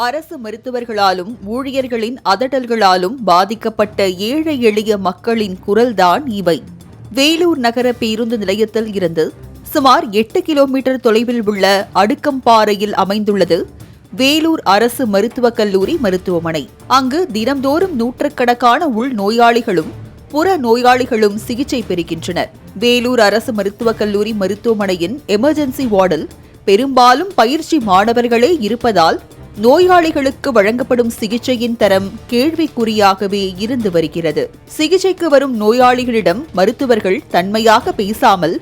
அரசு மருத்துவர்களாலும் ஊழியர்களின் அதட்டல்களாலும் பாதிக்கப்பட்ட ஏழை எளிய மக்களின் குரல்தான் இவை. வேலூர் நகர பேருந்து நிலையத்தில் இருந்து சுமார் 8 கிலோமீட்டர் தொலைவில் உள்ள அடுக்கம்பாறையில் அமைந்துள்ளது வேலூர் அரசு மருத்துவக் கல்லூரி மருத்துவமனை. அங்கு தினம்தோறும் நூற்றுக்கணக்கான உள் நோயாளிகளும் புற நோயாளிகளும் சிகிச்சை பெறுகின்றனர். வேலூர் அரசு மருத்துவக் கல்லூரி மருத்துவமனையின் எமர்ஜென்சி வார்டில் பெரும்பாலும் பயிற்சி மாணவர்களே இருப்பதால் நோயாளிகளுக்கு வழங்கப்படும் சிகிச்சையின் தரம் கேள்விக்குறியாகவே இருந்து வருகிறது. சிகிச்சைக்கு வரும் நோயாளிகளிடம் மருத்துவர்கள் தன்மையாக பேசாமல்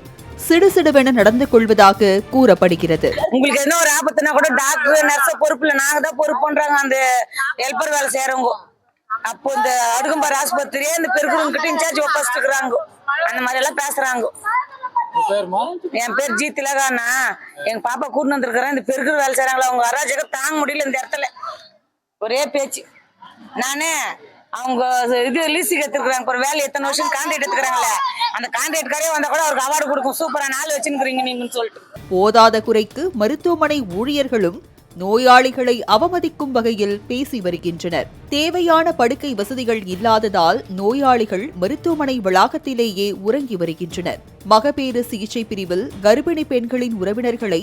சிடுசிடுவென நடந்து கொள்வதாக கூறப்படுகிறது. உங்களுக்கு என்ன ஒரு ஆபத்துனா கூட டாக்டர் நர்ஸ் பொறுப்பு இல்ல, நாங்க தான் பொறுப்புன்றாங்க அந்த ஹெல்பர் வேலை செய்யறவங்க. அப்போ இந்த அடுக்கம்பாறை ஆஸ்பத்திரியே இந்த பெருக்குறவங்க கிட்ட இன்சார்ஜ் ஒப்படைச்சிட்டு இருக்கிறாங்க. அந்த மாதிரி எல்லாம் பேசுறாங்க. என் பேர் ஜி திலகானா. எங்க பாப்பா கூட்டு வந்திருக்கிறேன். இந்த பெருக்குற வேலை செய்யறாங்களா அவங்க அராஜகம் தாங்க முடியல. இந்த இடத்துல ஒரே பேச்சு. நானே அவங்க இது லீஸுக்கு எடுத்துக்கிறாங்க. ஒரு வேலை எத்தனை வருஷம் கான்ட்ராக்ட் எடுத்துக்கிறாங்களே, அந்த கான்ட்ராக்ட் கடையே வந்தா கூட அவருக்கு அவார்டு கொடுக்கும். சூப்பரா நாள் வச்சுருக்கீங்க நீங்கன்னு சொல்லிட்டு. போதாத குறைக்கு மருத்துவமனை ஊழியர்களும் நோயாளிகளை அவமதிக்கும் வகையில் பேசி வருகின்றனர். தேவையான படுக்கை வசதிகள் இல்லாததால் நோயாளிகள் மருத்துவமனை வளாகத்திலேயே உறங்கி வருகின்றனர். மகப்பேறு சிகிச்சை பிரிவில் கர்ப்பிணி பெண்களின் உறவினர்களை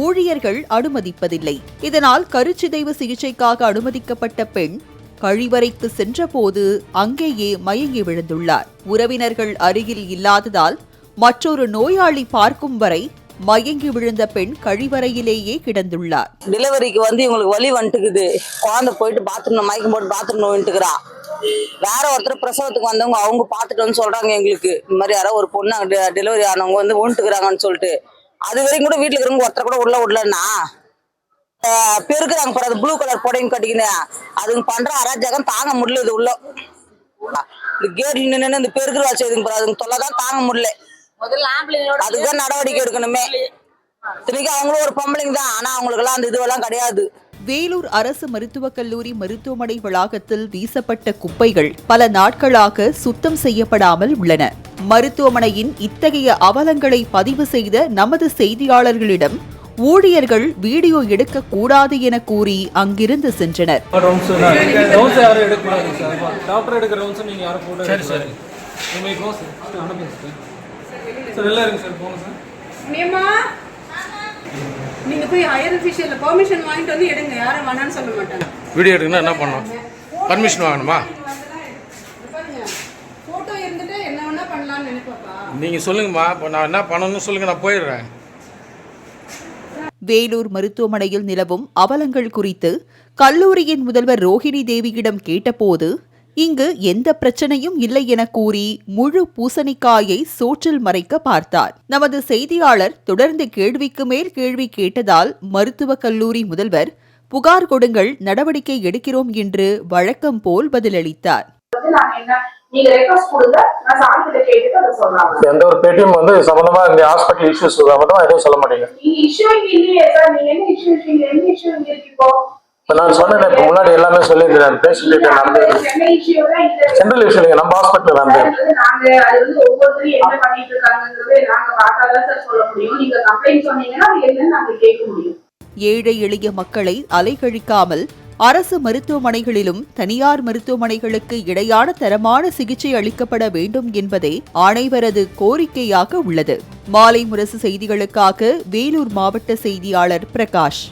ஊழியர்கள் அனுமதிப்பதில்லை. இதனால் கருச்சிதைவு சிகிச்சைக்காக அனுமதிக்கப்பட்ட பெண் கழிவறைக்கு சென்றபோது அங்கேயே மயங்கி விழுந்துள்ளார். உறவினர்கள் அருகில் இல்லாததால் மற்றொரு நோயாளி பார்க்கும் வரை மயங்கி விழுந்த பெண் கழிவறையிலேயே கிடந்துள்ளார். டெலிவரிக்கு இவங்களுக்கு வலி வந்துட்டுக்குது. குழந்தை போயிட்டு பாத்ரூம் மயக்கம் போட்டு பாத்ரூம் நோயிட்டுக்கிறா. வேற ஒருத்தர் பிரசவத்துக்கு வந்தவங்க அவங்க பார்த்துட்டோன்னு சொல்றாங்க எங்களுக்கு. இந்த மாதிரி யாரோ ஒரு பொண்ணு டெலிவரி ஆனவங்க ஊன்ட்டுக்கிறாங்கன்னு சொல்லிட்டு அது வரைக்கும் கூட வீட்டுல இருக்கிறவங்க ஒருத்தர் கூட உள்ள விடலன்னா பெருக்குறாங்க. அது ப்ளூ கலர் புடவைங்க கட்டிக்கினு அதுங்க பண்ற அராஜகம் தாங்க முடியல. இது உள்ள இந்த கேட்ல நின்று இந்த பெருக்குற வச்சதுங்க அதுங்க தொல்லைதான் தாங்க முடியல. அதுதான் நடவடிக்கை எடுக்கணுமே. அவங்களும் ஒரு பொம்பளைங்க தான், ஆனா அவங்களுக்கு எல்லாம் அந்த இதுவெல்லாம் கிடையாது. வேலூர் அரசு மருத்துவக் கல்லூரி மருத்துவமனை வளாகத்தில் வீசப்பட்ட குப்பைகள் பல நாட்களாக சுத்தம் செய்யப்படாமல் உள்ளன. மருத்துவமனையின் இத்தகைய அவலங்களை பதிவு செய்த நமது செய்தியாளர்களிடம் ஊழியர்கள் வீடியோ எடுக்க கூடாது என கூறி அங்கிருந்து சென்றனர். நீங்க போய் ஹையர் ஆபீஷியல்ல பெர்மிஷன் வாங்கிட்டு வந்து எடுங்க. யாரும் வேணாம்னு சொல்ல மாட்டாங்க. வீடியோ எடுக்கணும் என்ன பண்ணணும்? பர்மிஷன் வாங்கணுமா? போட்டோ இருந்துட்டு என்ன வேணா பண்ணலாம்னு நினைப்பப்பா. நீங்க சொல்லுங்கம்மா, நான் என்ன பண்ணணும்னு சொல்லுங்க, நான் போயிடுறேன். வேலூர் மருத்துவமனையில் நிலவும் அவலங்கள் குறித்து கல்லூரியின் முதல்வர் ரோஹிணி தேவியிடம் கேட்டபோது இங்கு எந்த பிரச்சனையும் இல்லை என கூறி முழு பூசணிக்காயை சோற்றில் மறைக்க பார்த்தார். நமது செய்தியாளர் தொடர்ந்து கேள்விக்கு மேல் கேள்வி கேட்டதால் மருத்துவக் கல்லூரி முதல்வர் புகார் கொடுங்கள், நடவடிக்கை எடுக்கிறோம் என்று வழக்கம் போல் பதிலளித்தார். எந்த ஒரு பேட்டியும் சம்பந்தமா இந்த ஹாஸ்பிட்டல் இஷ்யூஸ் சம்பந்தமா எதுவும் சொல்ல மாட்டீங்க. நான் சொன்னேன், இப்ப முன்னாடி எல்லாமே சொல்லியிருந்தேன். பேசிட்டு நடந்தது சென்ட்ரல் இஷ்யூ நம்ம ஹாஸ்பிட்டல் நடந்தது. ஏழை எளிய மக்களை அலைகழிக்காமல் அரசு மருத்துவமனைகளிலும் தனியார் மருத்துவமனைகளுக்கு இடையான தரமான சிகிச்சை அளிக்கப்பட வேண்டும் என்பதே அனைவரது கோரிக்கையாக உள்ளது. மாலை முரசு செய்திகளுக்காக வேலூர் மாவட்ட செய்தியாளர் பிரகாஷ்.